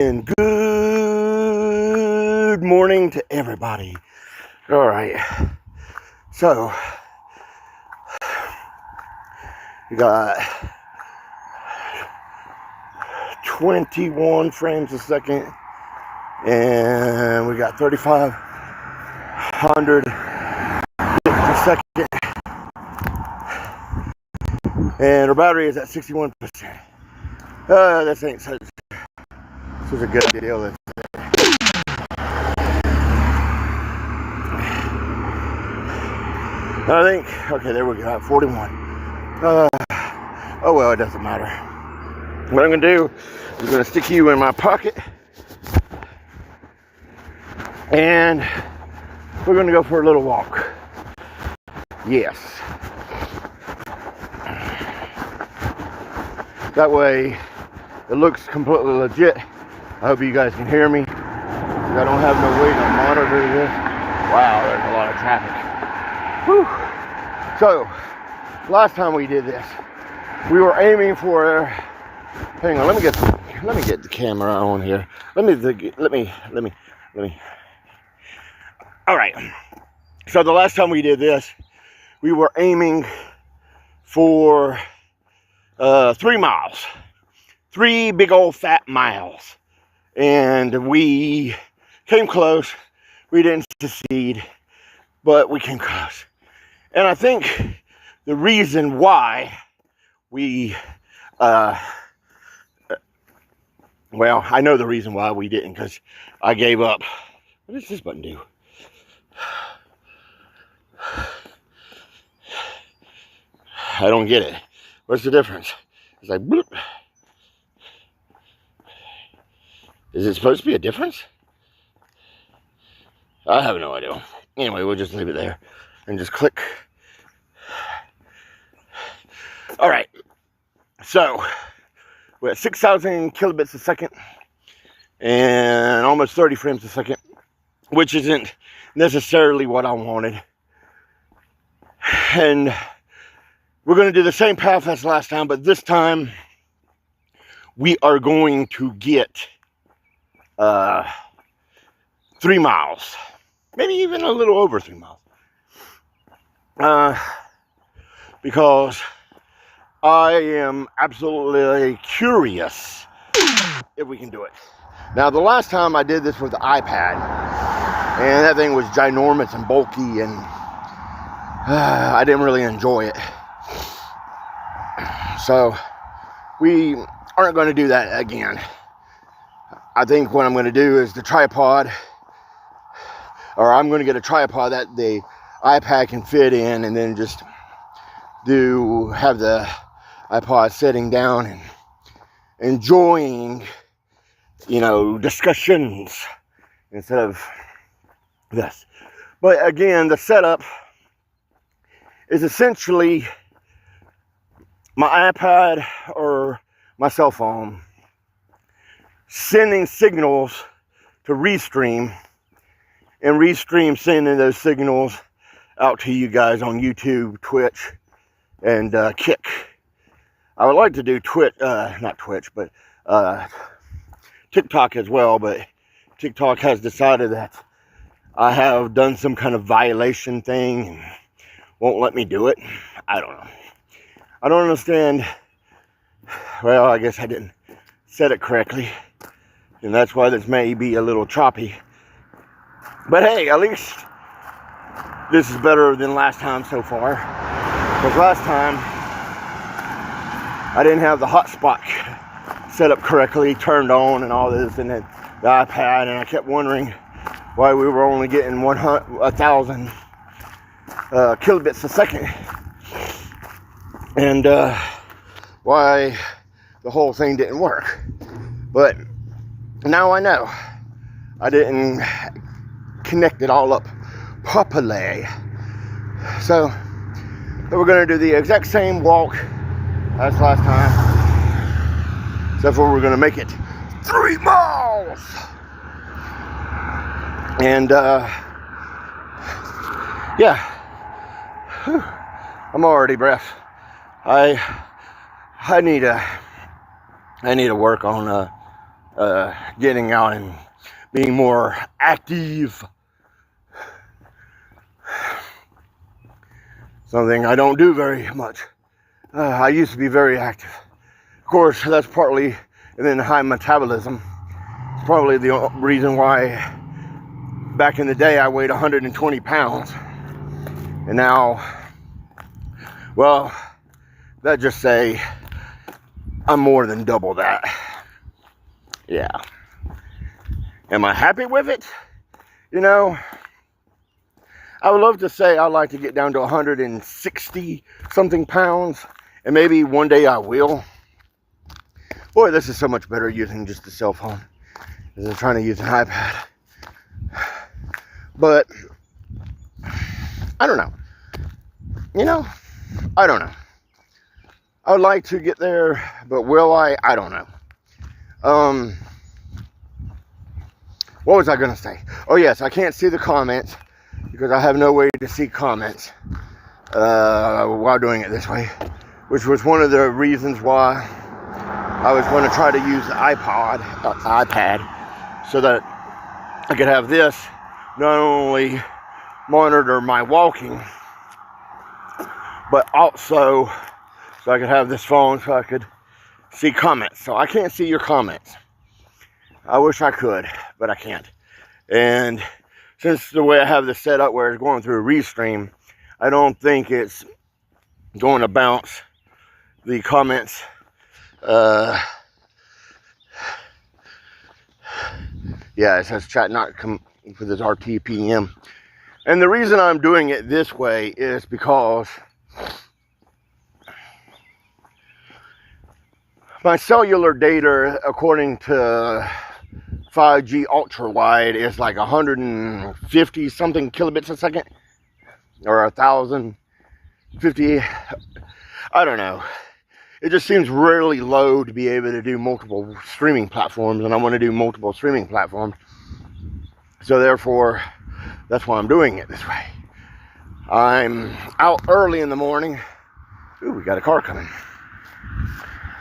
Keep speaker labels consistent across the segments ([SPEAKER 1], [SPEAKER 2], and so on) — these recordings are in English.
[SPEAKER 1] And good morning to everybody. All right, so we got 21 frames a second, and we got 3,500 a second, and our battery is at 61%. This ain't such. This is a good deal. I think, okay, there we go, 41. Oh well, it doesn't matter. What I'm gonna do is gonna stick you in my pocket, and we're gonna go for a little walk. Yes. That way, it looks completely legit. I hope you guys can hear me. I don't have no way to monitor this. Wow, there's a lot of traffic. Whew. So, last time we did this, we were aiming for. Hang on, let me get the camera on here. Let me. All right. So the last time we did this, we were aiming for 3 miles, 3 big old fat miles, and we came close. We didn't succeed, but we came close. And I think the reason why we, well, I know the reason why we didn't, because I gave up. What does this button do? I don't get it. What's the difference? It's like, bloop. Is it supposed to be a difference? I have no idea. Anyway, we'll just leave it there and just click. All right. So we're at 6,000 kilobits a second and almost 30 frames a second, which isn't necessarily what I wanted. And we're going to do the same path as last time, but this time we are going to get 3 miles, maybe even a little over 3 miles, because I am absolutely curious if we can do it. Now, the last time I did this with the iPad, and that thing was ginormous and bulky, and I didn't really enjoy it. So we aren't going to do that again. I think what I'm going to do is the tripod, or I'm going to get a tripod that the iPad can fit in, and then just have the iPod sitting down and enjoying, discussions instead of this. But again, the setup is essentially my iPad or my cell phone sending signals to Restream, and Restream sending those signals out to you guys on YouTube, Twitch, and Kick. I would like to do not Twitch, but TikTok as well, but TikTok has decided that I have done some kind of violation thing and won't let me do it. I don't know. I don't understand. Well, I guess I didn't set it correctly, and that's why this may be a little choppy. But hey, at least this is better than last time so far. Because last time I didn't have the hotspot set up correctly, turned on, and all this, and then the iPad, and I kept wondering why we were only getting 1,000 kilobits a second, and why the whole thing didn't work. But now I know I didn't connect it all up properly. So we're going to do the exact same walk as last time, except for we're going to make it 3 miles. And yeah, whew, I'm already breath. I need to work on getting out and being more active. Something I don't do very much. I used to be very active. Of course, that's partly, and then high metabolism. It's probably the reason why back in the day I weighed 120 pounds. And now, well, let's just say I'm more than double that. Yeah. Am I happy with it? You know, I would love to say I'd like to get down to 160 something pounds, and maybe one day I will. Boy, this is so much better using just a cell phone than trying to use an iPad. But I don't know. You know, I don't know. I would like to get there, but will I? I don't know. What was I going to say? Oh, yes, I can't see the comments because I have no way to see comments while doing it this way, which was one of the reasons why I was going to try to use the iPad, so that I could have this not only monitor my walking, but also so I could have this phone so I could see comments. So I can't see your comments. I wish I could, but I can't. And since the way I have this set up where it's going through a Restream, I don't think it's going to bounce the comments. Yeah, it says chat not come for this RTPM. And the reason I'm doing it this way is because my cellular data, according to 5G ultra wide, is like 150 something kilobits a second, or 1,050. I don't know. It just seems really low to be able to do multiple streaming platforms, and I want to do multiple streaming platforms. So therefore, that's why I'm doing it this way. I'm out early in the morning. Ooh, we got a car coming.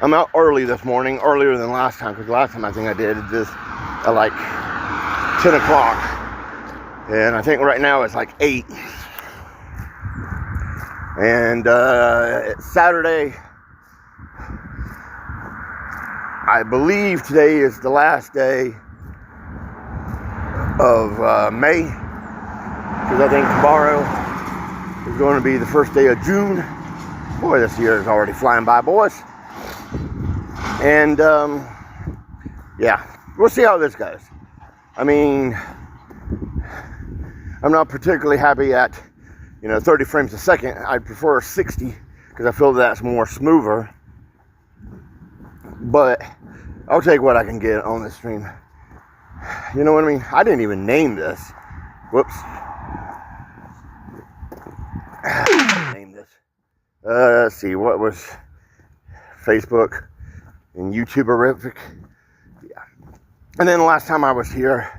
[SPEAKER 1] I'm out early this morning, earlier than last time, because last time I think I did this at like 10 o'clock. And I think right now it's like 8. And it's Saturday. I believe today is the last day of May, because I think tomorrow is going to be the first day of June. Boy, this year is already flying by, boys. And yeah, we'll see how this goes. I mean, I'm not particularly happy at 30 frames a second. I prefer 60 because I feel that's more smoother. But I'll take what I can get on this stream. You know what I mean? I didn't even name this. Whoops. Name this. Let's see, what was Facebook and YouTuberific? Yeah. And then the last time I was here,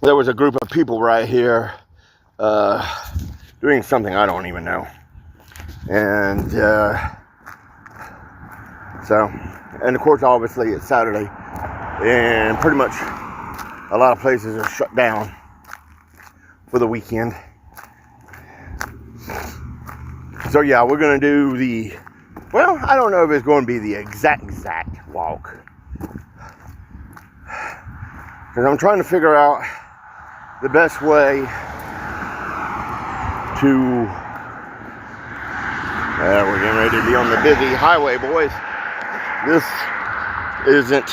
[SPEAKER 1] there was a group of people right here doing something I don't even know. And and of course, obviously it's Saturday, and pretty much a lot of places are shut down for the weekend. So yeah, we're gonna do the, well, I don't know if it's going to be the exact walk, because I'm trying to figure out the best way to, we're getting ready to be on the busy highway, boys. This isn't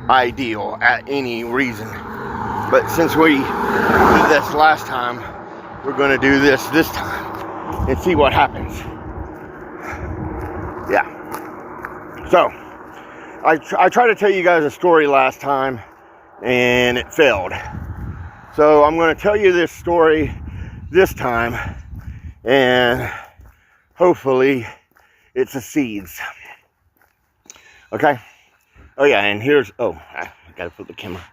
[SPEAKER 1] ideal at any reason. But since we did this last time, we're going to do this time and see what happens. Yeah. So, I tried to tell you guys a story last time, and it failed. So I'm going to tell you this story this time, and hopefully it succeeds. Okay? Oh yeah, and here's, I gotta put the camera.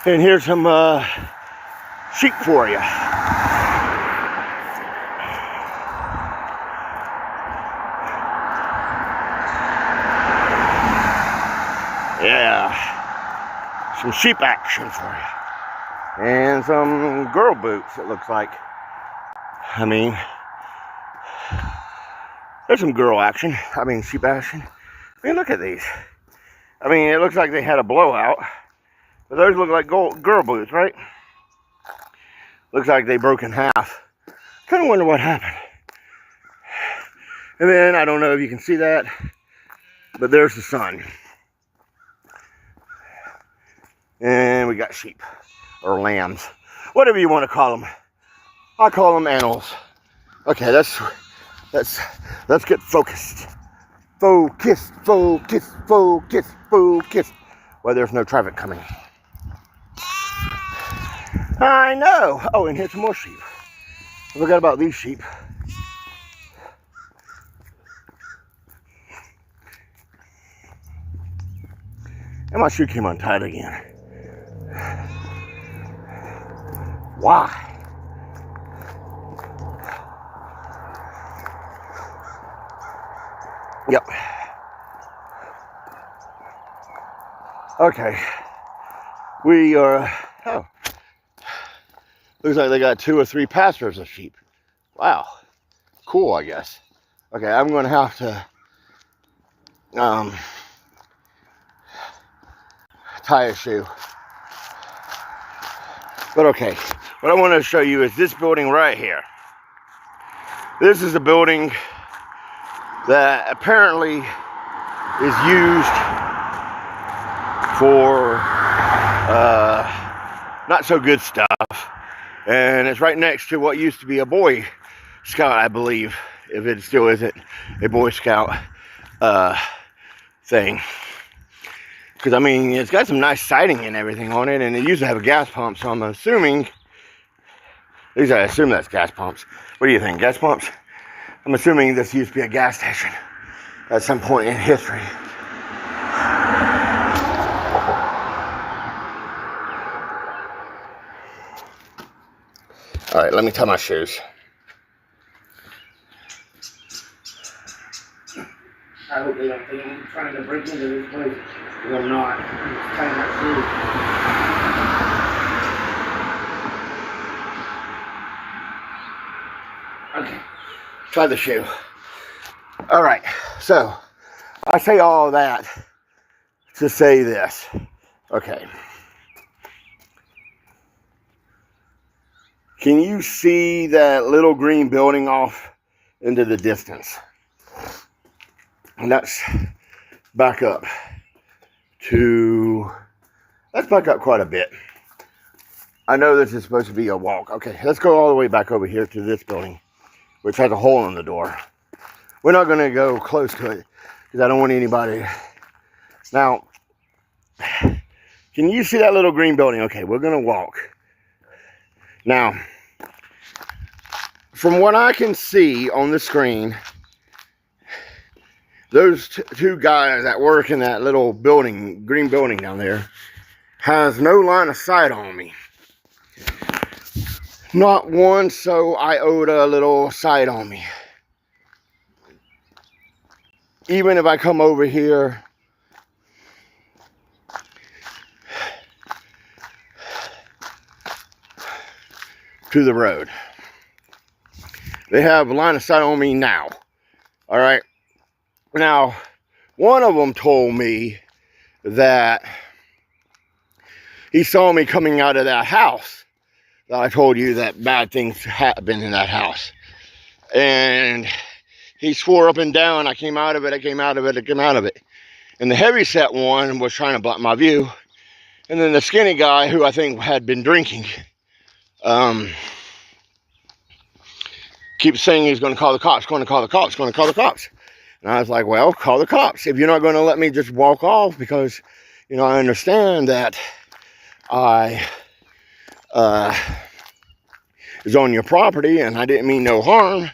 [SPEAKER 1] And here's some sheep for you. Yeah, some sheep action for you. And some girl boots, it looks like. I mean, there's some girl action. I mean, sheep action. I mean, look at these. I mean, it looks like they had a blowout. But those look like girl boots, right? Looks like they broke in half. Kind of wonder what happened. And then, I don't know if you can see that, but there's the sun. And we got sheep, or lambs, whatever you want to call them. I call them animals. Okay, let's get focused. Focus, focus, focus, focus. Well, there's no traffic coming. I know. Oh, and here's some more sheep. I forgot about these sheep. And my shoe came untied again. Why? Yep. Okay. We are, oh. Looks like they got 2 or 3 pastures of sheep. Wow. Cool, I guess. Okay, I'm going to have to tie a shoe. But okay, what I want to show you is this building right here. This is a building that apparently is used for not so good stuff. And it's right next to what used to be a Boy Scout, I believe, if it still isn't a Boy Scout thing. Because, I mean, it's got some nice siding and everything on it, and it used to have a gas pump, so I'm assuming, at least I assume that's gas pumps. What do you think, gas pumps? I'm assuming this used to be a gas station at some point in history. All right, let me tie my shoes. I hope they don't think I'm trying to break into this place. Because I'm not. I'm just tying my shoes. Okay. Try the shoe. Alright. So, I say all that to say this. Okay. Can you see that little green building off into the distance? And that's back up to, let's back up quite a bit. I know this is supposed to be a walk. Okay, let's go all the way back over here to this building, which has a hole in the door. We're not going to go close to it because I don't want anybody. Now, can you see that little green building? Okay, we're going to walk. Now, from what I can see on the screen, those 2 guys that work in that little building, green building down there, has no line of sight on me. Not one iota little sight on me. Even if I come over here to the road, they have a line of sight on me now. All right. Now, one of them told me that he saw me coming out of that house that I told you that bad things happened in that house. And he swore up and down, I came out of it, I came out of it, I came out of it. And the heavyset one was trying to block my view. And then the skinny guy, who I think had been drinking, keeps saying he's going to call the cops, going to call the cops, going to call the cops. And I was like, well, call the cops. If you're not going to let me just walk off, because, you know, I understand that I is on your property and I didn't mean no harm.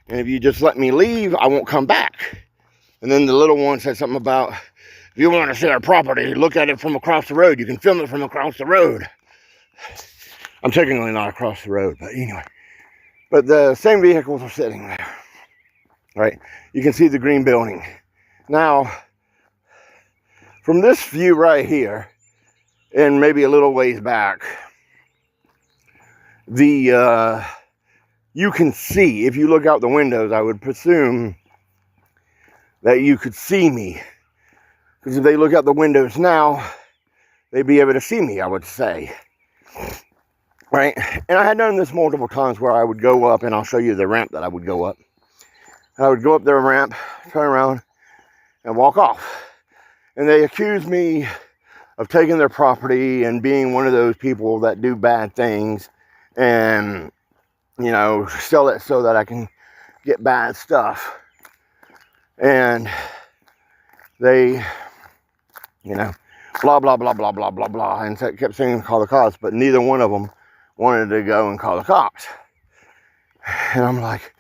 [SPEAKER 1] And if you just let me leave, I won't come back. And then the little one said something about, if you want to see our property, look at it from across the road. You can film it from across the road. I'm technically not across the road, but anyway. But the same vehicles are sitting there, right? You can see the green building. Now, from this view right here, and maybe a little ways back, you can see, if you look out the windows, I would presume that you could see me. Because if they look out the windows now, they'd be able to see me, I would say. Right? And I had done this multiple times where I would go up, and I'll show you the ramp that I would go up. I would go up their ramp, turn around, and walk off. And they accused me of taking their property and being one of those people that do bad things and, you know, sell it so that I can get bad stuff. And they, you know, blah, blah, blah, blah, blah, blah, blah, and kept saying call the cops, but neither one of them wanted to go and call the cops. And I'm like,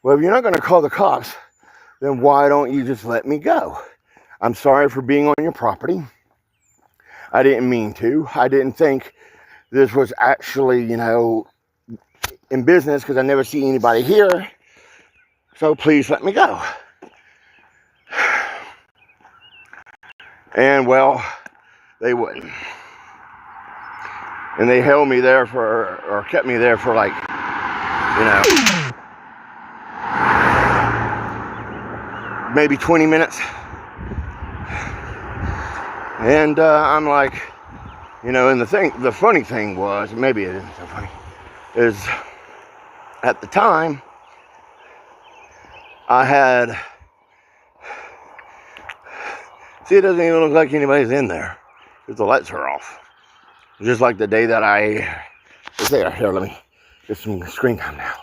[SPEAKER 1] well, if you're not going to call the cops, then why don't you just let me go? I'm sorry for being on your property. I didn't mean to. I didn't think this was actually, you know, in business because I never see anybody here. So please let me go. And well, they wouldn't. And they held me there for, or kept me there for like, you know, maybe 20 minutes. And I'm like, you know, and the funny thing was, maybe it isn't so funny, is at the time, I had, see, it doesn't even look like anybody's in there, because the lights are off. Just like the day that I was there. Here, let me get some screen time now.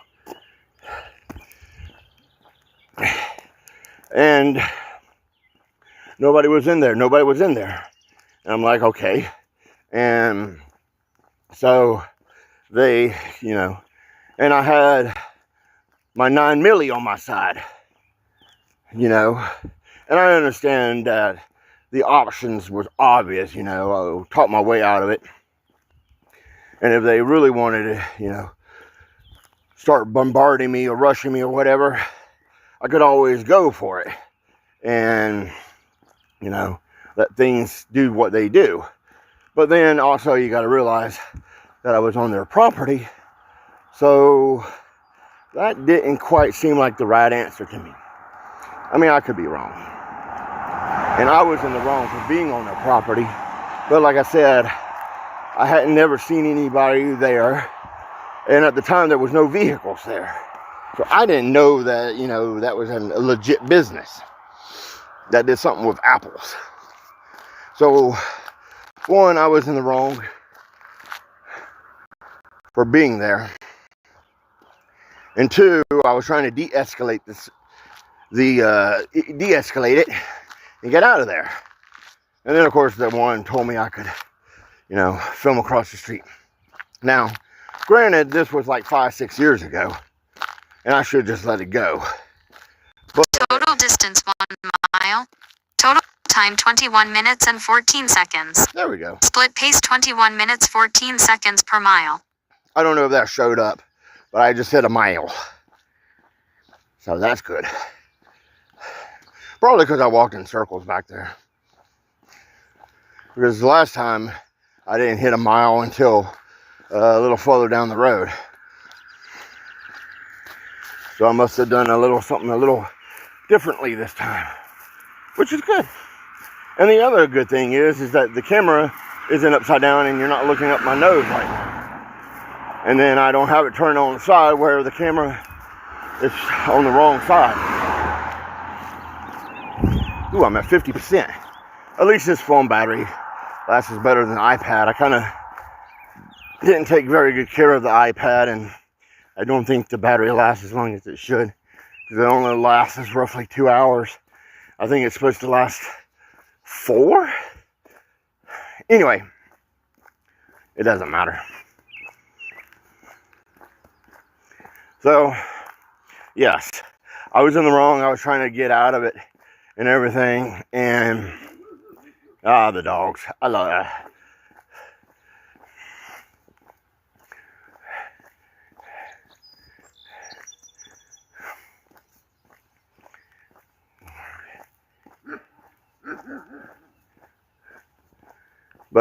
[SPEAKER 1] And nobody was in there. Nobody was in there. And I'm like, okay. And so they, you know, and I had my 9 milli on my side, you know, and I understand that the options was obvious, you know, I talked my way out of it. And if they really wanted to, you know, start bombarding me or rushing me or whatever, I could always go for it. And, you know, let things do what they do. But then also you got to realize that I was on their property. So that didn't quite seem like the right answer to me. I mean, I could be wrong. And I was in the wrong for being on their property. But like I said, I hadn't never seen anybody there. And at the time, there was no vehicles there. So I didn't know that, you know, that was a legit business that did something with apples. So, one, I was in the wrong for being there. And two, I was trying to de-escalate it and get out of there. And then, of course, the one told me I could, you know, film across the street. Now, granted, this was like 5-6 years ago, and I should just let it go. But
[SPEAKER 2] total distance 1 mile. Total time 21 minutes and 14 seconds.
[SPEAKER 1] There we go.
[SPEAKER 2] Split pace 21 minutes 14 seconds per mile.
[SPEAKER 1] I don't know if that showed up, but I just hit a mile. So that's good. Probably because I walked in circles back there. Because the last time I didn't hit a mile until a little further down the road. So I must have done something a little differently this time, which is good. And the other good thing is that the camera isn't upside down and you're not looking up my nose right now. And then I don't have it turned on the side where the camera is on the wrong side. Ooh, I'm at 50%. At least this phone battery lasts better than the iPad. I kind of didn't take very good care of the iPad, and I don't think the battery lasts as long as it should, because it only lasts roughly 2 hours. I think it's supposed to last 4. Anyway, it doesn't matter. So, yes, I was in the wrong. I was trying to get out of it and everything, and the dogs. I love that.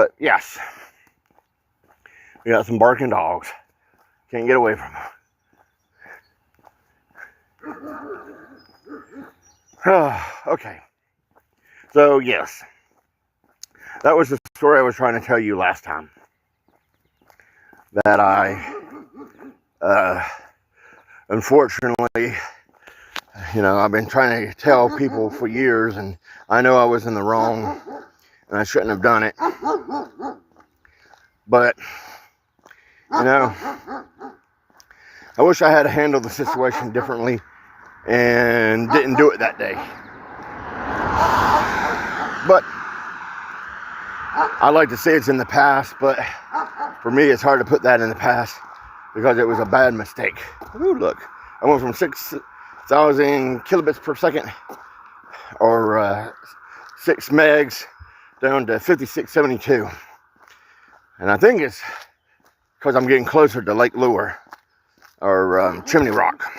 [SPEAKER 1] But yes, we got some barking dogs. Can't get away from them. Okay. So yes, that was the story I was trying to tell you last time. That I, unfortunately, I've been trying to tell people for years, and I know I was in the wrong, and I shouldn't have done it. But, I wish I had handled the situation differently and didn't do it that day. But I like to say it's in the past, but for me, it's hard to put that in the past because it was a bad mistake. Ooh, look. I went from 6,000 kilobits per second, or 6 megs, down to 5672. And I think it's because I'm getting closer to Lake Lure, or Chimney Rock.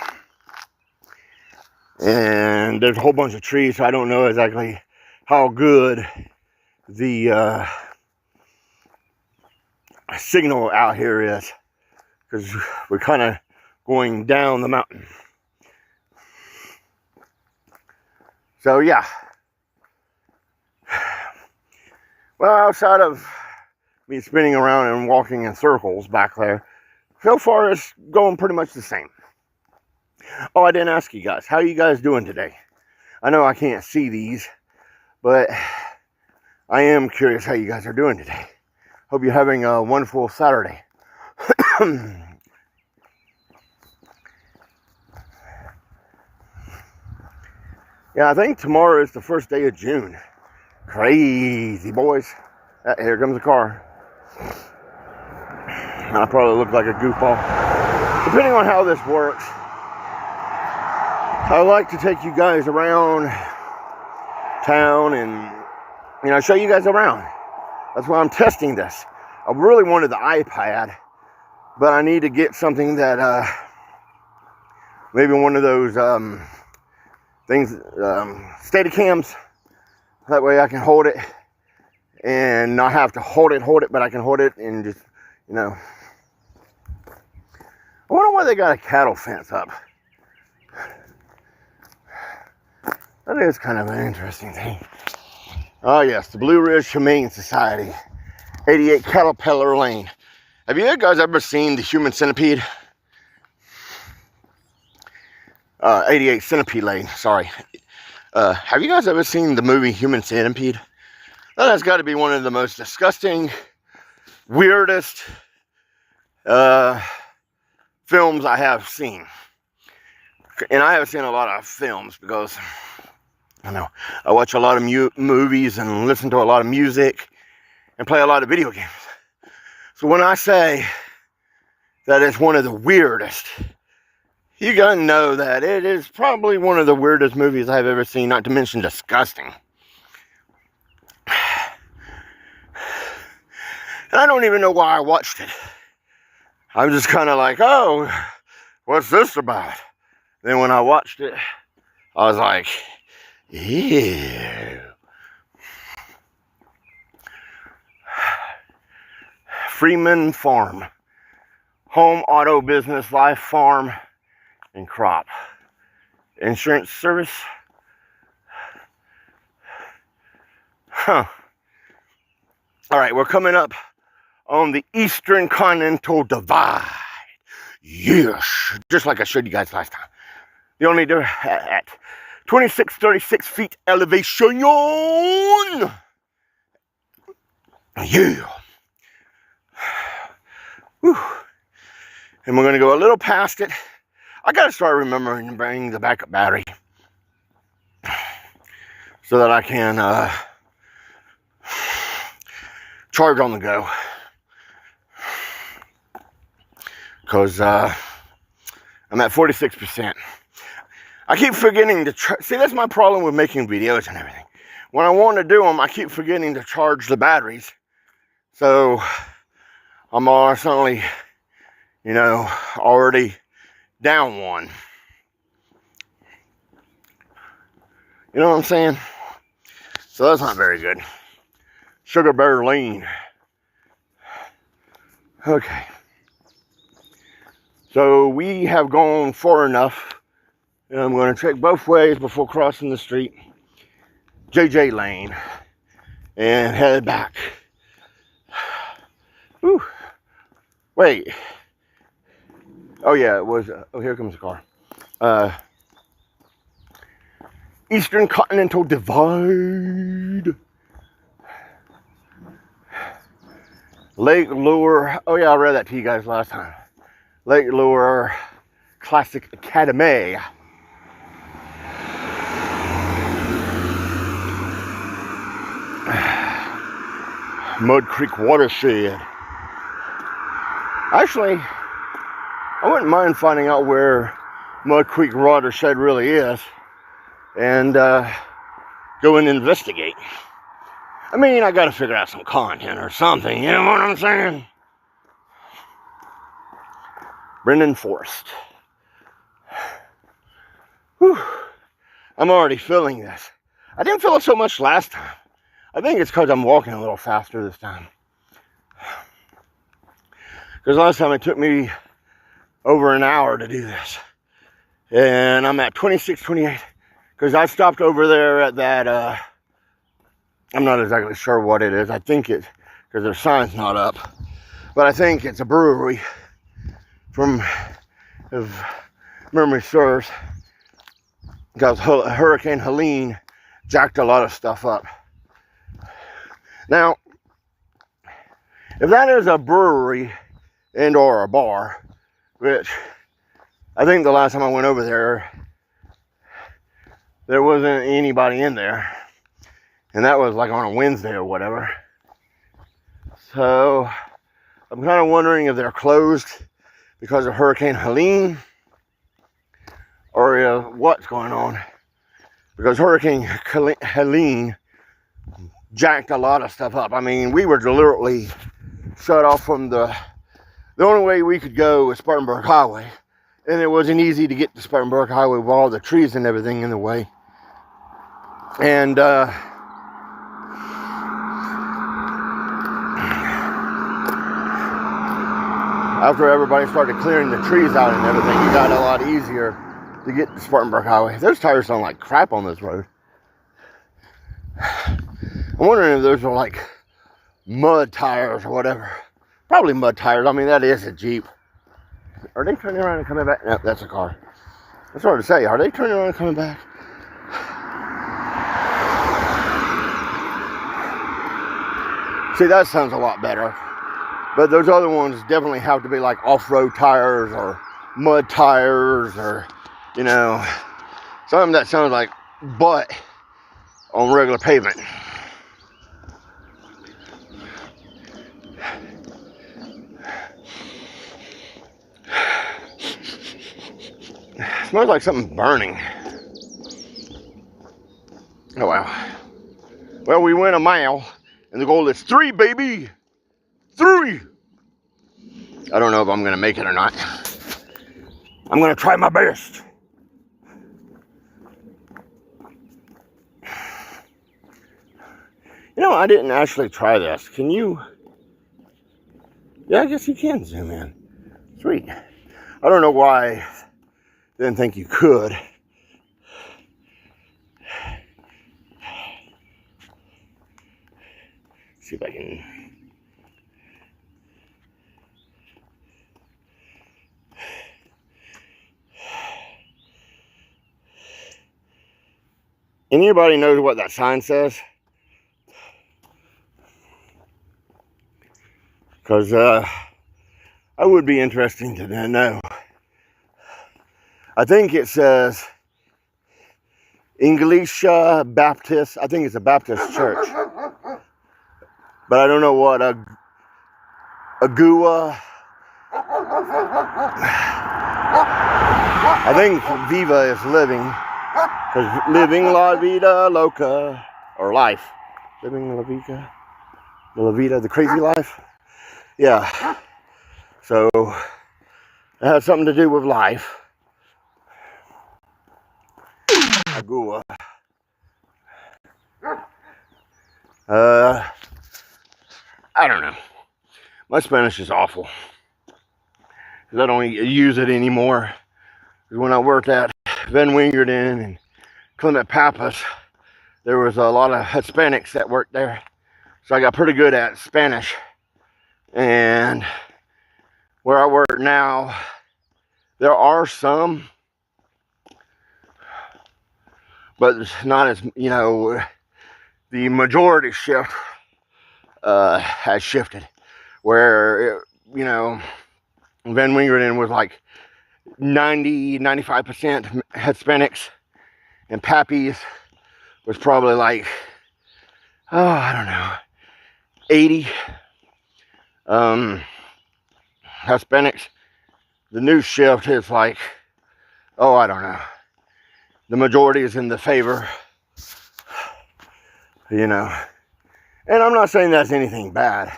[SPEAKER 1] And there's a whole bunch of trees, so I don't know exactly how good the signal out here is, because we're kind of going down the mountain. So yeah, well, outside of me spinning around and walking in circles back there, so far it's going pretty much the same. Oh, I didn't ask you guys, how are you guys doing today? I know I can't see these, but I am curious how you guys are doing today. Hope you're having a wonderful Saturday. Yeah, I think tomorrow is the first day of June. Crazy, boys. Here comes the car. I probably look like a goofball. Depending on how this works, I like to take you guys around town and, show you guys around. That's why I'm testing this. I really wanted the iPad, but I need to get something that, maybe one of those, things, Steadicams. That way I can hold it and not have to hold it, but I can hold it and just, I wonder why they got a cattle fence up. That is kind of an interesting thing. Oh yes, the Blue Ridge Humane Society, 88 Caterpillar Lane. Have you guys ever seen the Human Centipede? 88 Centipede Lane, sorry. Have you guys ever seen the movie Human Centipede? That has got to be one of the most disgusting, weirdest films I have seen. And I have seen a lot of films because, I watch a lot of movies and listen to a lot of music and play a lot of video games. So when I say that it's one of the weirdest, you gotta know that it is probably one of the weirdest movies I've ever seen, not to mention disgusting. And I don't even know why I watched it. I'm just kind of like, oh, what's this about? Then when I watched it, I was like, ew. Freeman Farm. Home, auto, business, life, farm, and crop. Insurance service. Huh. Alright, we're coming up on the Eastern Continental Divide. Yes, just like I showed you guys last time. The only at 2636 feet elevation. Yeah. Whew. And we're going to go a little past it. I got to start remembering to bring the backup battery so that I can charge on the go. Because I'm at 46%. I keep forgetting to see, that's my problem with making videos and everything. When I want to do them, I keep forgetting to charge the batteries. So I'm suddenly, already down one. You know what I'm saying? So that's not very good. Sugar Bear Lane. Okay. So we have gone far enough. And I'm going to check both ways before crossing the street. JJ Lane. And head back. Whew. Wait. Oh yeah, it was. Oh, here comes the car. Eastern Continental Divide. Lake Lure. Oh yeah, I read that to you guys last time. Lake Lure Classic Academy. Mud Creek Watershed. Actually, I wouldn't mind finding out where Mud Creek Watershed really is and go and investigate. I mean, I gotta figure out some content or something, you know what I'm saying? Brendan Forrest. Whew. I'm already feeling this. I didn't feel it so much last time. I think it's because I'm walking a little faster this time. Because last time it took me over an hour to do this. And I'm at 26:28. Because I stopped over there at that, I'm not exactly sure what it is. I think it's, because their sign's not up. But I think it's a brewery from, if memory serves. Because Hurricane Helene jacked a lot of stuff up. Now, if that is a brewery and or a bar, which I think the last time I went over there wasn't anybody in there. And that was like on a Wednesday or whatever. So I'm kind of wondering if they're closed because of Hurricane Helene or what's going on. Because Hurricane Helene jacked a lot of stuff up. I mean, we were deliberately shut off from the only way we could go was Spartanburg Highway. And it wasn't easy to get to Spartanburg Highway with all the trees and everything in the way. And after everybody started clearing the trees out and everything, it got a lot easier to get to Spartanburg Highway. Those tires sound like crap on this road. I'm wondering if those are like mud tires or whatever. Probably mud tires. I mean, that is a Jeep. Are they turning around and coming back? No, that's a car. That's hard to say. Are they turning around and coming back? See, that sounds a lot better. But those other ones definitely have to be like off-road tires or mud tires or, you know, something that sounds like butt on regular pavement. It smells like something burning. Oh, wow. Well, we went a mile, and the goal is 3, baby. 3. I don't know if I'm going to make it or not. I'm going to try my best. You know, I didn't actually try this. Can you? Yeah, I guess you can zoom in. Sweet. I don't know why I didn't think you could. See if I can. Anybody knows what that sign says? Because I would be interested to know. I think it says Englisha Baptist. I think it's a Baptist church. But I don't know what Agua. I think Viva is living. Because living la vida loca. Or life. Living la vida, the crazy life. Yeah. So, it has something to do with life. Agua. I don't know. My Spanish is awful because I don't use it anymore. When I worked at Van Wingerden and Clement Pappas, there was a lot of Hispanics that worked there. So I got pretty good at Spanish. And where I work now, there are some, but it's not as, the majority shift has shifted. Where, Van Wingerden was like 95% Hispanics, and Pappy's was probably like, I don't know, 80 Hispanics. The new shift is like, I don't know. The majority is in the favor, And I'm not saying that's anything bad.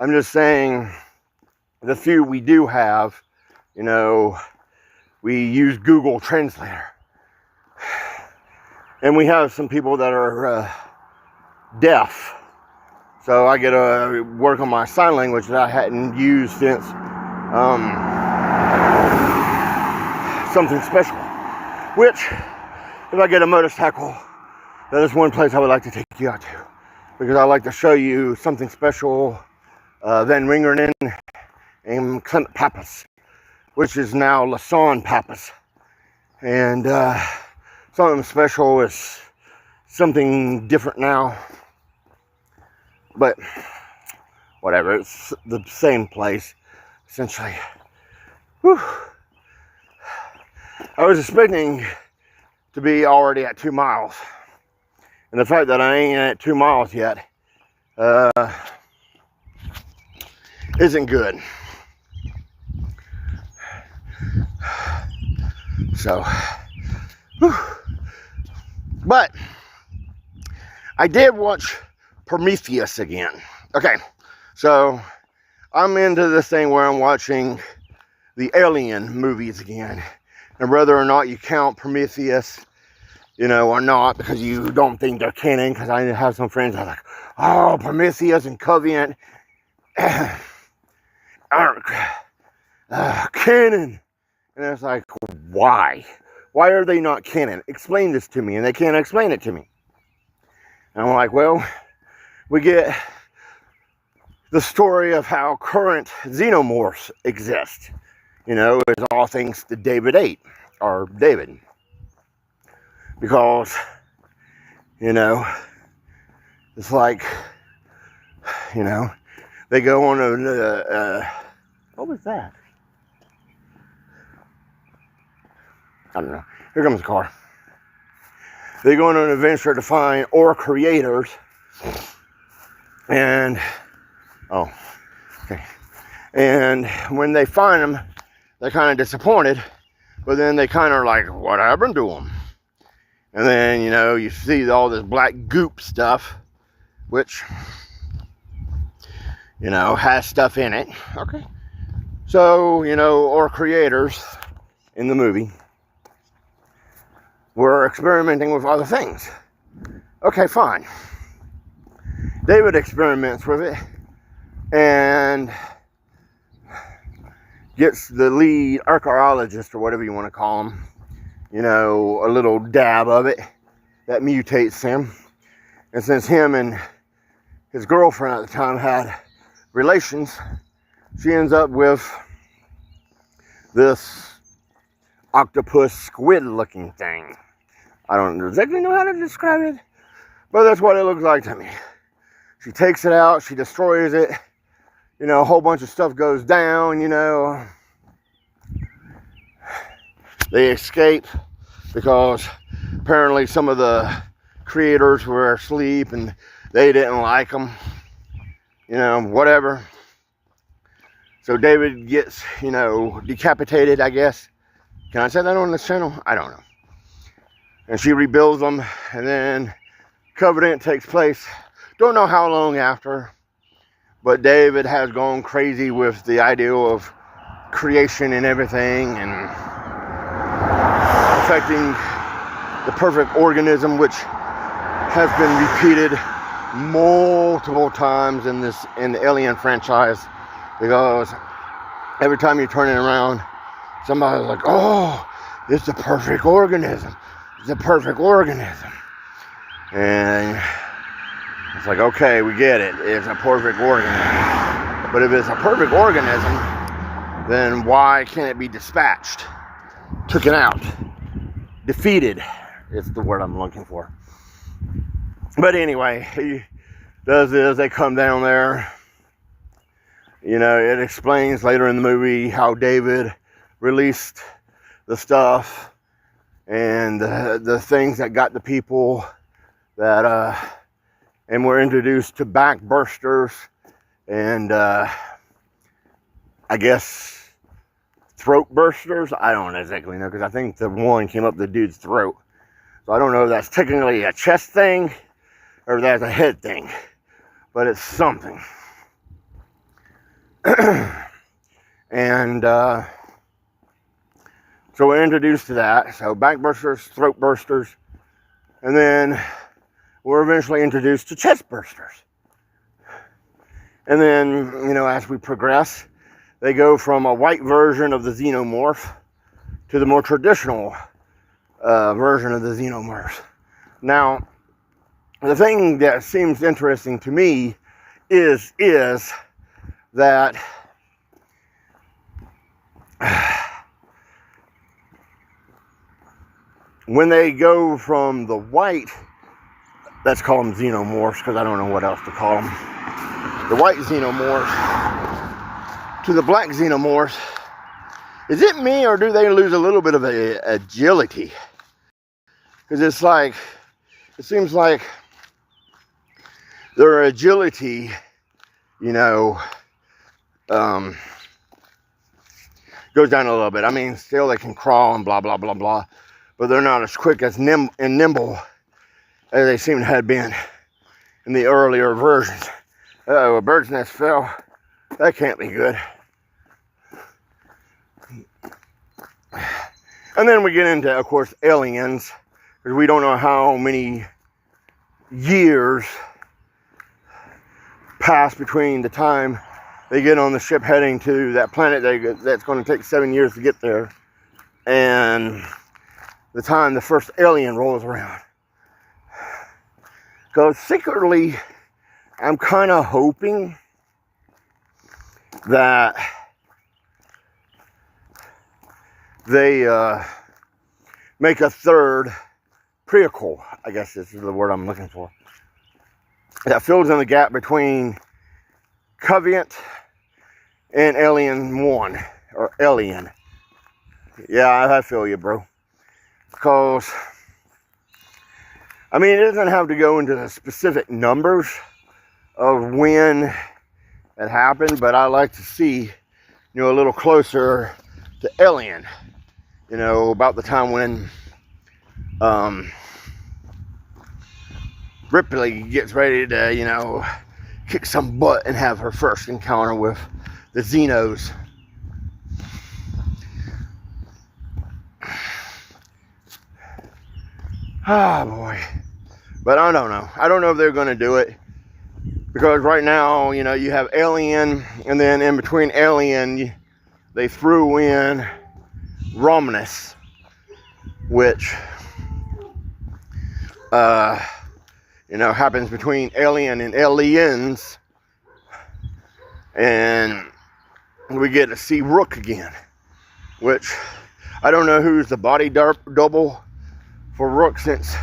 [SPEAKER 1] I'm just saying the few we do have, we use Google Translator. And we have some people that are deaf. So I get to work on my sign language that I hadn't used since something special. Which, if I get a motorcycle, that is one place I would like to take you out to. Because I like to show you something special, Van Wingerden and Clement Pappas, which is now Lassonde Pappas. And something special is something different now. But whatever, it's the same place, essentially. Whew. I was expecting to be already at 2 miles. And the fact that I ain't at 2 miles yet isn't good. So, whew. But I did watch Prometheus again. Okay, so I'm into this thing where I'm watching the Alien movies again. And whether or not you count Prometheus, or not, because you don't think they're canon, because I have some friends that are like, oh, Prometheus and Covenant aren't canon. And it's like, why? Why are they not canon? Explain this to me. And they can't explain it to me. And I'm like, well, we get the story of how current xenomorphs exist. It's all thanks to David 8, or David. Because, it's like, they go on what was that? I don't know. Here comes the car. They go on an adventure to find Aura creators. And, okay. And when they find them, they're kind of disappointed. But then they kind of like, what happened to them? And then, you see all this black goop stuff, which, has stuff in it. Okay. So, Aura creators in the movie were experimenting with other things. Okay, fine. David experiments with it and gets the lead archaeologist, or whatever you want to call him, a little dab of it that mutates him. And since him and his girlfriend at the time had relations, she ends up with this octopus squid looking thing. I don't exactly know how to describe it, but that's what it looks like to me. She takes it out, she destroys it, a whole bunch of stuff goes down, They escape because apparently some of the creators were asleep and they didn't like them, whatever. So David gets, decapitated, I guess. Can I say that on this channel? I don't know. And she rebuilds them, and then Covenant takes place. Don't know how long after, but David has gone crazy with the idea of creation and everything, and affecting the perfect organism, which has been repeated multiple times in the Alien franchise. because every time you're turning around, somebody's like, oh, it's a perfect organism. It's a perfect organism. And it's like, okay, we get it. It's a perfect organism. But if it's a perfect organism, then why can't it be dispatched? Taken out. Defeated is the word I'm looking for. But anyway, he does this. They come down there. You know, it explains later in the movie how David released the stuff and the things that got the people that, and we're introduced to backbursters and I guess throat bursters. I don't exactly know, because I think the one came up the dude's throat. So I don't know if that's technically a chest thing or if that's a head thing, but it's something. And so we're introduced to that. So backbursters, throat bursters, and then we're eventually introduced to chest bursters. And then, you know, as we progress, they go from a white version of the xenomorph to the more traditional version of the xenomorph. Now, the thing that seems interesting to me is that when they go from the white, let's call them xenomorphs because I don't know what else to call them, the white xenomorphs to the black xenomorphs, is it me or do they lose a little bit of agility? Because it's like, it seems like their agility, you know, goes down a little bit. I mean, still they can crawl and blah, blah, blah, blah, but they're not as quick as nimble as they seem to have been in the earlier versions. Uh-oh, a bird's nest fell. That can't be good. And then we get into, of course, aliens, because we don't know how many years pass between the time they get on the ship heading to that planet that's going to take 7 years to get there and the time the first alien rolls around. Because secretly, I'm kind of hoping that they make a third prequel, I guess this is the word I'm looking for, that fills in the gap between Covenant and Alien 1, or Alien. Yeah, I feel you, bro. Because, I mean, it doesn't have to go into the specific numbers of when it happened, but I like to see, you know, a little closer to Alien. You know, about the time when Ripley gets ready to, you know, kick some butt and have her first encounter with the Xenos. Ah, boy. But I don't know. I don't know if they're going to do it. Because right now, you know, you have Alien, and then in between Alien, they threw in Romulus, which, you know, happens between Alien and Aliens. And we get to see Rook again, which I don't know who's the body double for Rook, since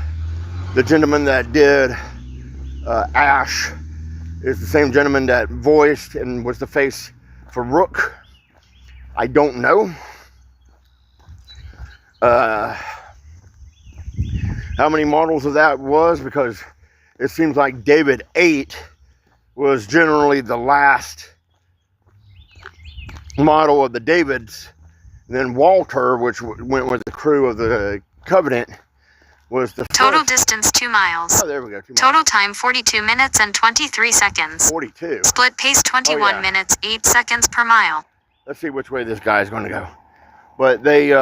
[SPEAKER 1] the gentleman that did Ash is the same gentleman that voiced and was the face for Rook. I don't know how many models of that was, because it seems like David 8 was generally the last model of the Davids. And then Walter, which went with the crew of the Covenant, was the
[SPEAKER 2] total
[SPEAKER 1] first.
[SPEAKER 2] Distance 2 miles.
[SPEAKER 1] Oh, there we go. 2 miles.
[SPEAKER 2] Total time 42 minutes and 23 seconds.
[SPEAKER 1] 42.
[SPEAKER 2] Split pace 21 minutes 8 seconds per mile.
[SPEAKER 1] Let's see which way this guy is going to go. But they, you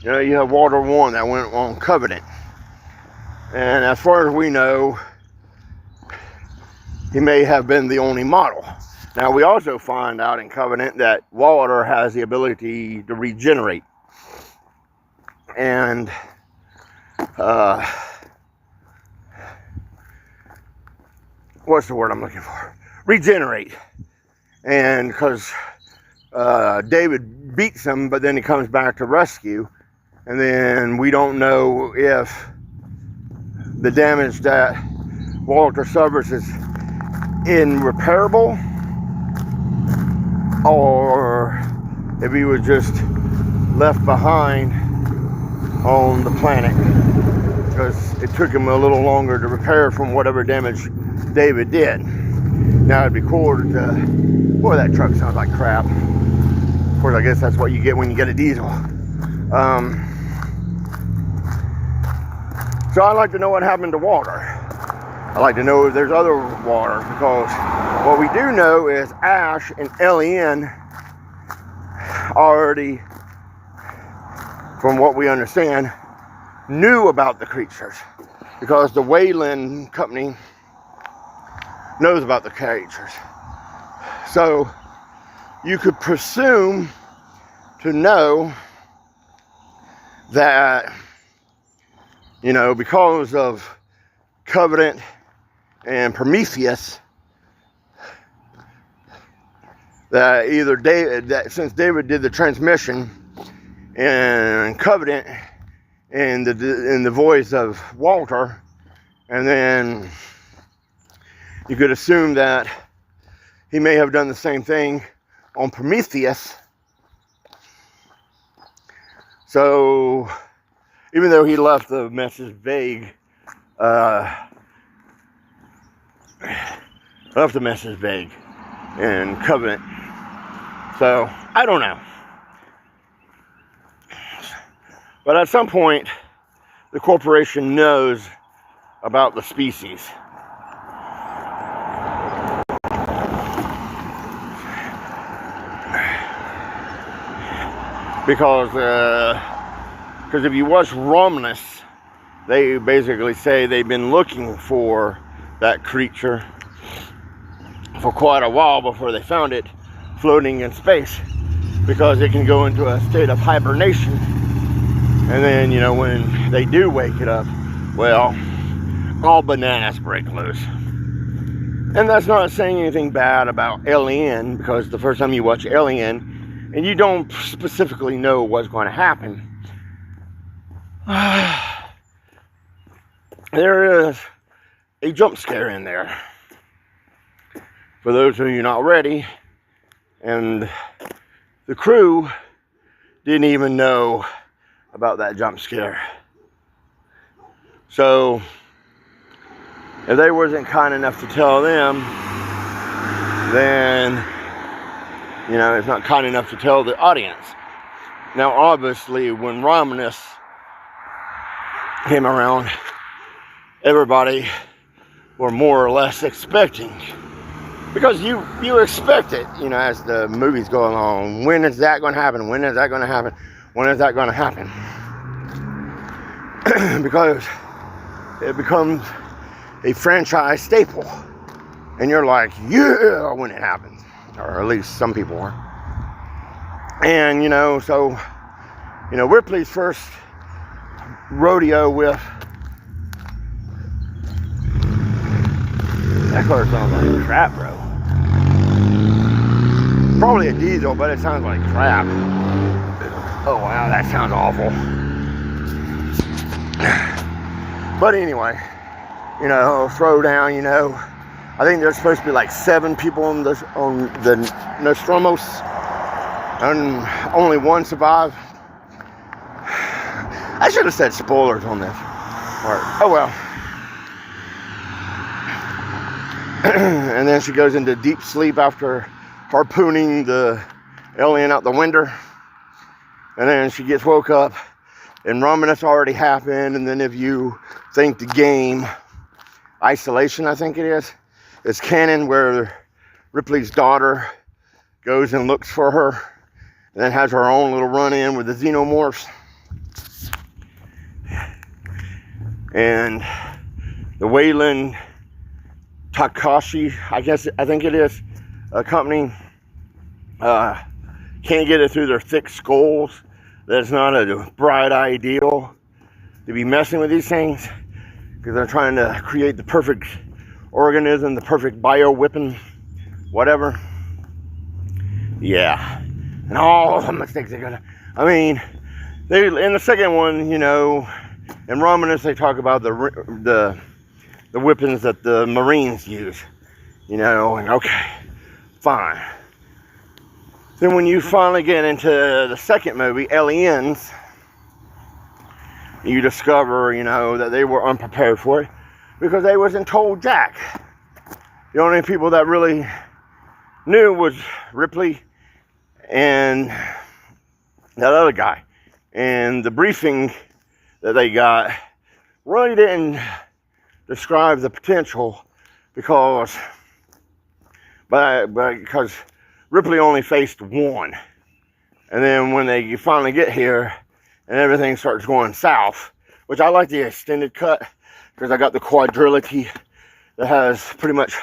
[SPEAKER 1] know, you have Walter 1 that went on Covenant. And as far as we know, he may have been the only model. Now, we also find out in Covenant that Walter has the ability to regenerate. And what's the word I'm looking for? Regenerate. And because David beats him, but then he comes back to rescue. And then we don't know if the damage that Walter suffers is irreparable, or if he was just left behind on the planet because it took him a little longer to repair from whatever damage David did. Now it'd be cool to, boy, that truck sounds like crap. Of course, I guess that's what you get when you get a diesel. So I'd like to know what happened to Walter. I'd like to know if there's other Walters, because what we do know is Ash and Elian already, from what we understand, knew about the creatures, because the Wayland company knows about the creatures. So you could presume to know that, you know, because of Covenant and Prometheus, that either David, that since David did the transmission and Covenant in the voice of Walter, and then you could assume that he may have done the same thing on Prometheus. So even though he left the message vague, in Covenant. So I don't know. But at some point, the corporation knows about the species. Because if you watch Romulus, they basically say they've been looking for that creature for quite a while before they found it floating in space, because it can go into a state of hibernation, and then, you know, when they do wake it up, well, all bananas break loose. And that's not saying anything bad about Alien, because the first time you watch Alien and you don't specifically know what's going to happen, there is a jump scare in there. For those of you not ready, and the crew didn't even know about that jump scare. So if they wasn't kind enough to tell them, then, you know, it's not kind enough to tell the audience. Now, obviously, when Romulus came around, everybody were more or less expecting, because you expect it, you know, as the movie's go along. When is that going to happen? When is that going to happen? When is that going to happen? Because it becomes a franchise staple, and you're like, yeah, when it happens, or at least some people are. And, you know, so, you know, Ripley's first rodeo with, that car sounds like crap, bro. Probably a diesel, but it sounds like crap. Oh wow, that sounds awful. But anyway, you know, throwdown, you know, I think there's supposed to be like 7 people on the Nostromo, and only 1 survived. I should have said spoilers on this part. Oh well. And then she goes into deep sleep after harpooning the alien out the window. And then she gets woke up, and Romulus already happened. And then if you think the game Isolation, I think it is, it's canon, where Ripley's daughter goes and looks for her, and then has her own little run-in with the xenomorphs. And the Wayland Takashi, I think it is, a company, can't get it through their thick skulls. That's not a bright ideal to be messing with these things, because they're trying to create the perfect organism, the perfect bioweapon, whatever. Yeah, and all the mistakes they're gonna. I mean, they in the second one, you know, in Romulus they talk about the weapons that the Marines use, you know, and okay, fine. Then when you finally get into the second movie, Aliens, you discover, you know, that they were unprepared for it because they wasn't told jack. The only people that really knew was Ripley and that other guy. And the briefing that they got really didn't describe the potential because Ripley only faced one. And then when they finally get here and everything starts going south, which I like the extended cut because I got the quadrilogy that has pretty much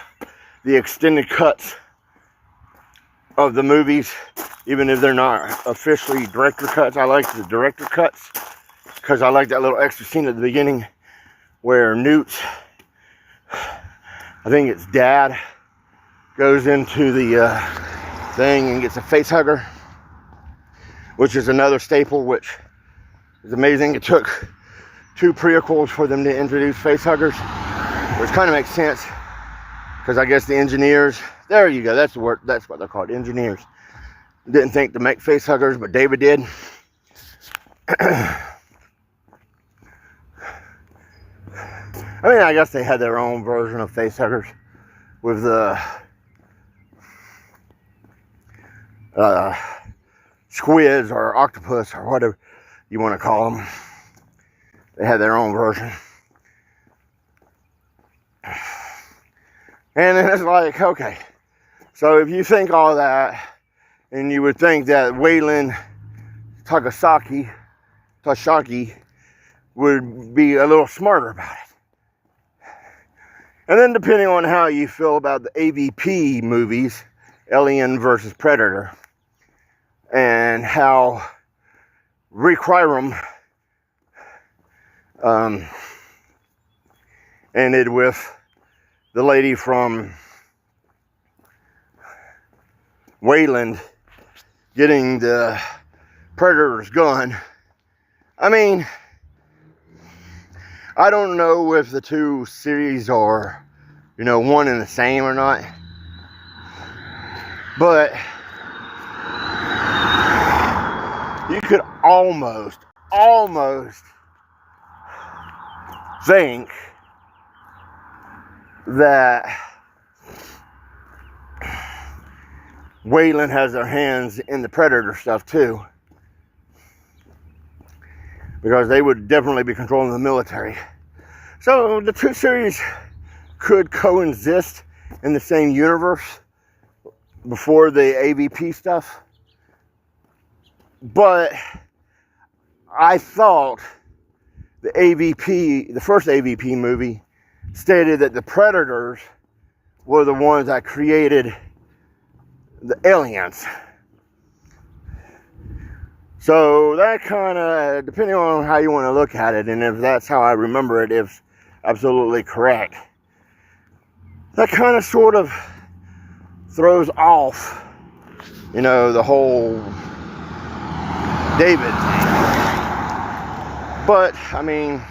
[SPEAKER 1] the extended cuts of the movies, even if they're not officially director cuts. I like the director cuts because I like that little extra scene at the beginning where Newt, I think it's dad, goes into the thing and gets a face hugger, which is another staple, which is amazing. It took 2 prequels for them to introduce face huggers, which kind of makes sense because I guess the engineers, there you go, that's the word, that's what they're called, engineers, didn't think to make face huggers, but David did. I mean, I guess they had their own version of face huggers with the squids or octopus or whatever you want to call them. They had their own version. And then it's like, okay, so if you think all that, and you would think that Weyland Tasaki would be a little smarter about it. And then depending on how you feel about the AVP movies, Alien versus Predator, and how Requiem ended with the lady from Weyland getting the Predator's gun. I mean, I don't know if the two series are, you know, one and the same or not. But you could almost think that Weyland has their hands in the Predator stuff too, because they would definitely be controlling the military. So the two series could coexist in the same universe before the AVP stuff. But I thought the first AVP movie stated that the Predators were the ones that created the aliens. So that kind of, depending on how you want to look at it, and if that's how I remember it, is absolutely correct. That kind of sort of throws off, you know, the whole David thing. But, I mean,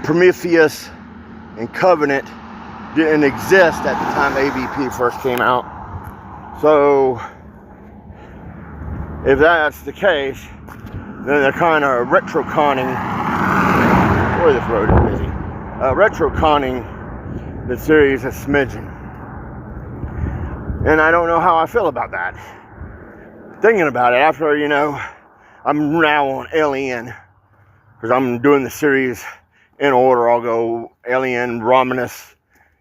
[SPEAKER 1] Prometheus and Covenant didn't exist at the time AVP first came out. So, if that's the case, then they're kind of retro-conning. Boy, this road is busy. Retro-conning the series a smidgen. And I don't know how I feel about that. Thinking about it, after, you know, I'm now on Alien, because I'm doing the series in order. I'll go Alien, Romulus,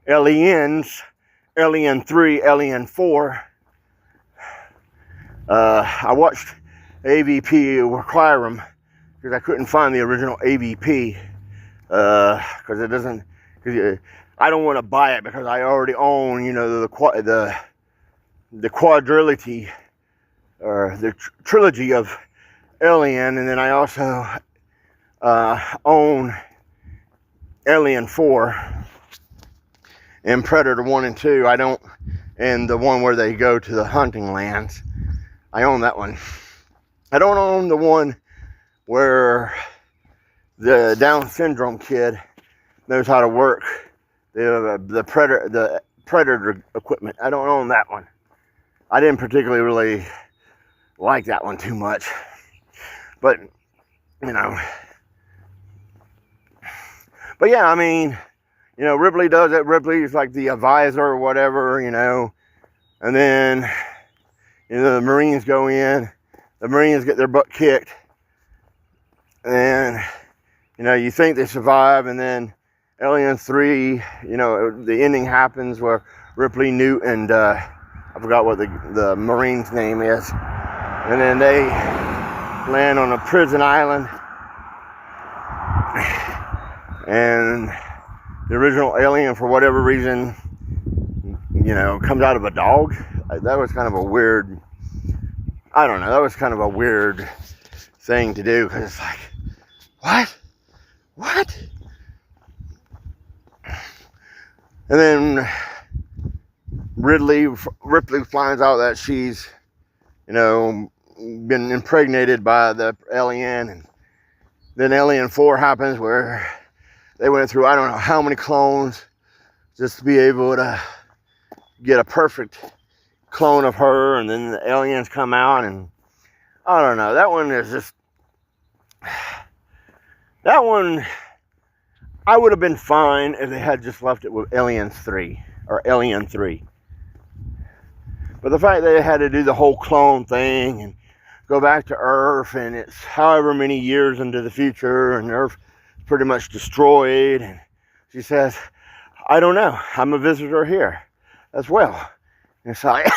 [SPEAKER 1] Aliens, Alien 3, Alien 4. I watched AVP Requiem because I couldn't find the original AVP because it doesn't Because I don't want to buy it because I already own, you know, the quadrilogy or the trilogy of Alien, and then I also own Alien 4 and Predator 1 and 2. I don't, and the one where they go to the hunting lands. I own that one. I don't own the one where the Down syndrome kid knows how to work the predator equipment. I don't own that one. I didn't particularly really like that one too much, but you know. But yeah, I mean, you know, Ripley does it. Ripley's like the advisor or whatever, you know, and then you know the Marines go in. The Marines get their butt kicked, and you know you think they survive, and then Alien 3, you know, the ending happens where Ripley, Newt, and I forgot what the Marine's name is, and then they land on a prison island, and the original alien, for whatever reason, you know, comes out of a dog. That was kind of a weird, I don't know, that was kind of a weird thing to do, because it's like, what? And then Ripley finds out that she's, you know, been impregnated by the alien, and then Alien 4 happens where they went through I don't know how many clones just to be able to get a perfect clone of her, and then the aliens come out, and I don't know, that one is just, that one, I would have been fine if they had just left it with Alien 3. But the fact that they had to do the whole clone thing and go back to Earth, and it's however many years into the future, and Earth is pretty much destroyed, and she says, I don't know, I'm a visitor here as well. And it's like,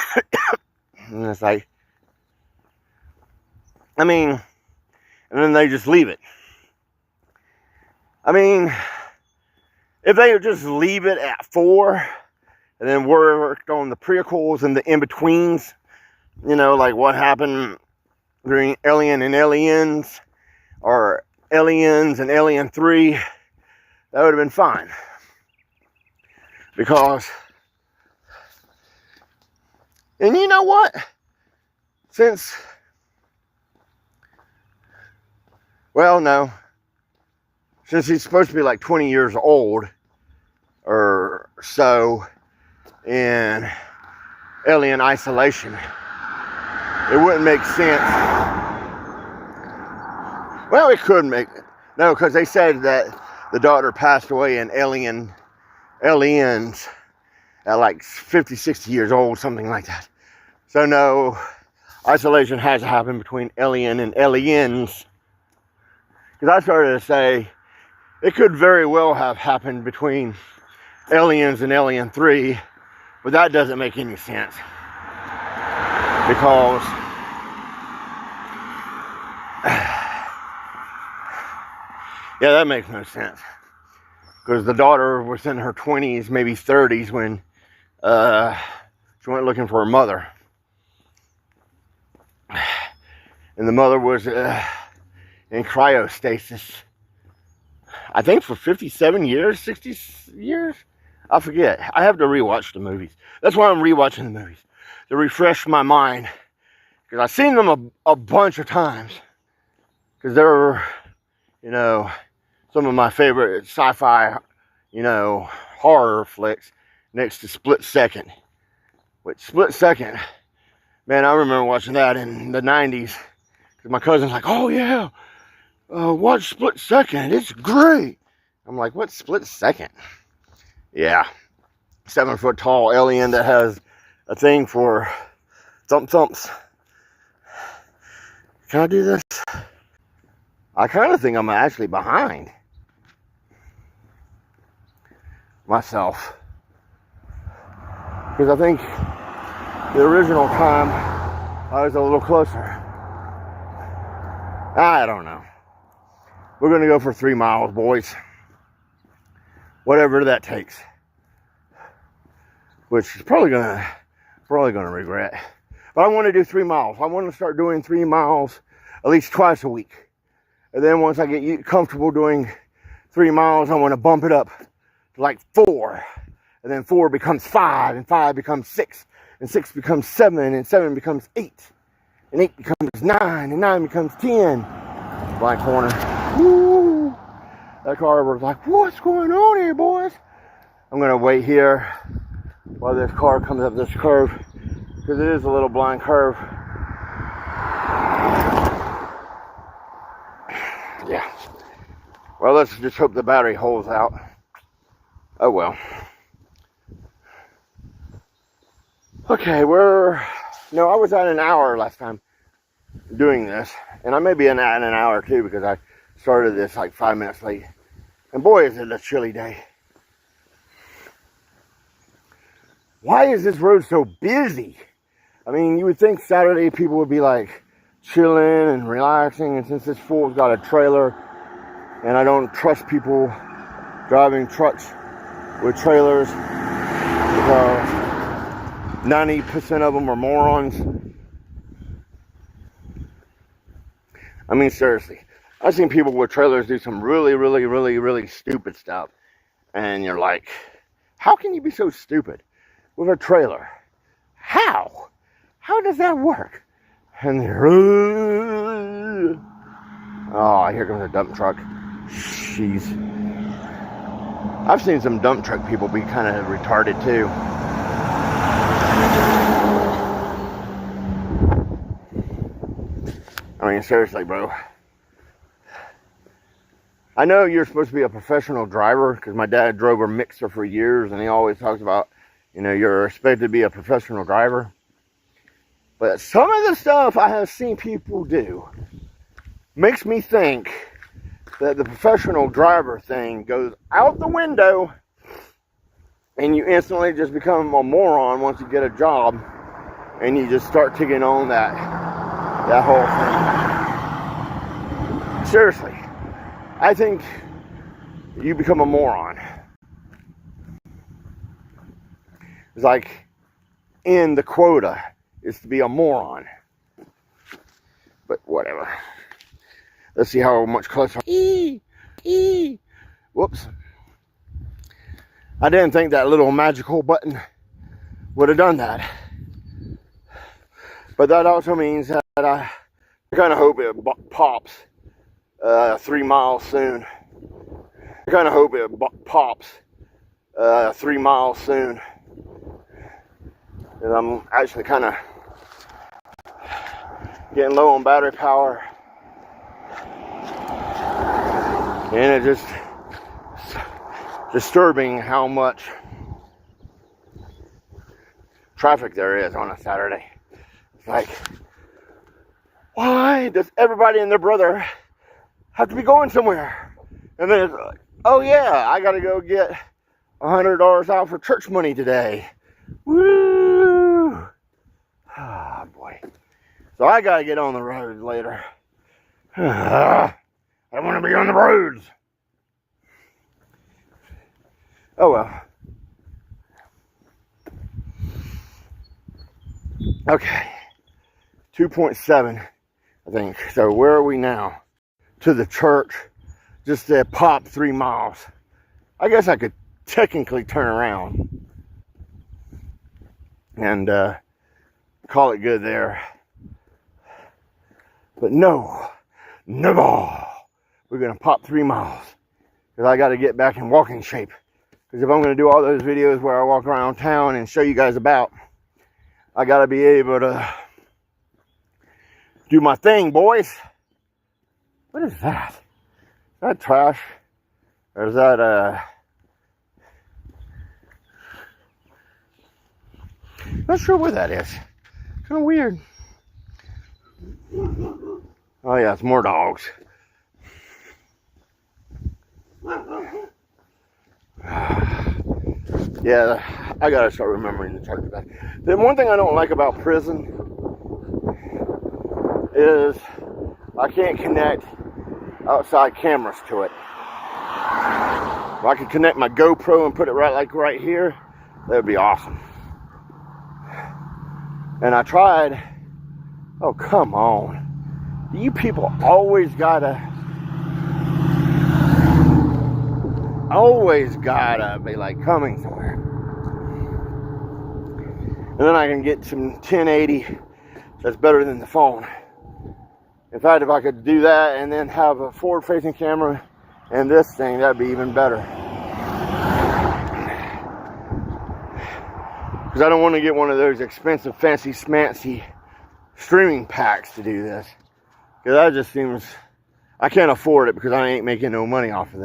[SPEAKER 1] I mean, and then they just leave it. I mean, if they would just leave it at 4 and then worked on the prequels and the in-betweens, you know, like what happened during Alien and Aliens, or Aliens and Alien 3, that would have been fine. Because, and you know what? Since, well, no. Since he's supposed to be like 20 years old or so in Alien Isolation, it wouldn't make sense. Well, it could make, no, because they said that the daughter passed away in Aliens at like 50, 60 years old, something like that. So no, Isolation has to happen between Alien and Aliens. Because I started to say, it could very well have happened between Aliens and Alien 3, but that doesn't make any sense. Because yeah, that makes no sense. Because the daughter was in her 20s, maybe 30s, when she went looking for her mother. And the mother was in cryostasis, I think for 57 years, 60 years? I forget. I have to rewatch the movies. That's why I'm rewatching the movies, to refresh my mind. Because I've seen them a bunch of times. Because they're, you know, some of my favorite sci-fi, you know, horror flicks, next to Split Second. Which, Split Second, man, I remember watching that in the 90s. Because my cousin's like, oh yeah, watch Split Second, it's great. I'm like, what's Split Second? Yeah, 7 foot tall alien that has a thing for thumps. Can I do this? I kind of think I'm actually behind myself. Because I think the original time I was a little closer. I don't know. We're going to go for 3 miles, boys. whatever that takes, which is probably gonna regret. But I want to do 3 miles. I want to start doing 3 miles at least twice a week. And then once I get comfortable doing 3 miles, I want to bump it up to like 4. And then 4 becomes 5, and 5 becomes 6, and 6 becomes 7, and 7 becomes 8, and 8 becomes 9, and 9 becomes 10. Blind corner. Woo! That car was like, what's going on here, boys? I'm going to wait here while this car comes up this curve, because it is a little blind curve. Yeah. Well, let's just hope the battery holds out. Oh well. Okay, I was at an hour last time doing this, and I may be at an hour too, because I started this like 5 minutes late. And boy, is it a chilly day. Why is this road so busy? I mean, you would think Saturday people would be like chilling and relaxing, and since this fool's got a trailer, and I don't trust people driving trucks with trailers, because 90% of them are morons. I mean, seriously, I've seen people with trailers do some really stupid stuff, and you're like, how can you be so stupid with a trailer? How does that work? And they're, oh, here comes a dump truck. Jeez. I've seen some dump truck people be kind of retarded too. I mean, seriously, bro. I know you're supposed to be a professional driver, because my dad drove a mixer for years, and he always talks about, you know, you're expected to be a professional driver. But some of the stuff I have seen people do makes me think that the professional driver thing goes out the window, and you instantly just become a moron once you get a job, and you just start taking on that whole thing. Seriously, I think you become a moron. It's like in the quota is to be a moron. But whatever. Let's see how much closer. Whoops. I didn't think that little magical button would have done that. But that also means that I kind of hope it pops 3 miles soon. I kind of hope it pops 3 miles soon. And I'm actually kind of getting low on battery power. And it's just disturbing how much traffic there is on a Saturday. It's like, why does everybody and their brother have to be going somewhere? And then it's like, oh yeah, I gotta go get $100 out for church money today. Woo! Ah, boy. So I gotta get on the road later. I don't want to be on the roads. Oh well. Okay. 2.7, I think. So where are we now? To the church. Just to pop 3 miles. I guess I could technically turn around and call it good there. But no, never. We're going to pop 3 miles. Because I got to get back in walking shape. Because if I'm going to do all those videos where I walk around town and show you guys about, I got to be able to do my thing, boys. What is that? Is that trash? Or is that, not sure what that is. Kind of weird. Oh yeah, it's more dogs. Yeah, I gotta start remembering to charge back. The one thing I don't like about prison is I can't connect outside cameras to it. I could connect my GoPro and put it right here, that would be awesome. And I tried. Oh, come on. You people always gotta be like coming somewhere. And then I can get some 1080 that's better than the phone. In fact, if I could do that and then have a forward-facing camera and this thing, that'd be even better. Because I don't want to get one of those expensive, fancy, smancy streaming packs to do this. Because that just seems, I can't afford it because I ain't making no money off of it.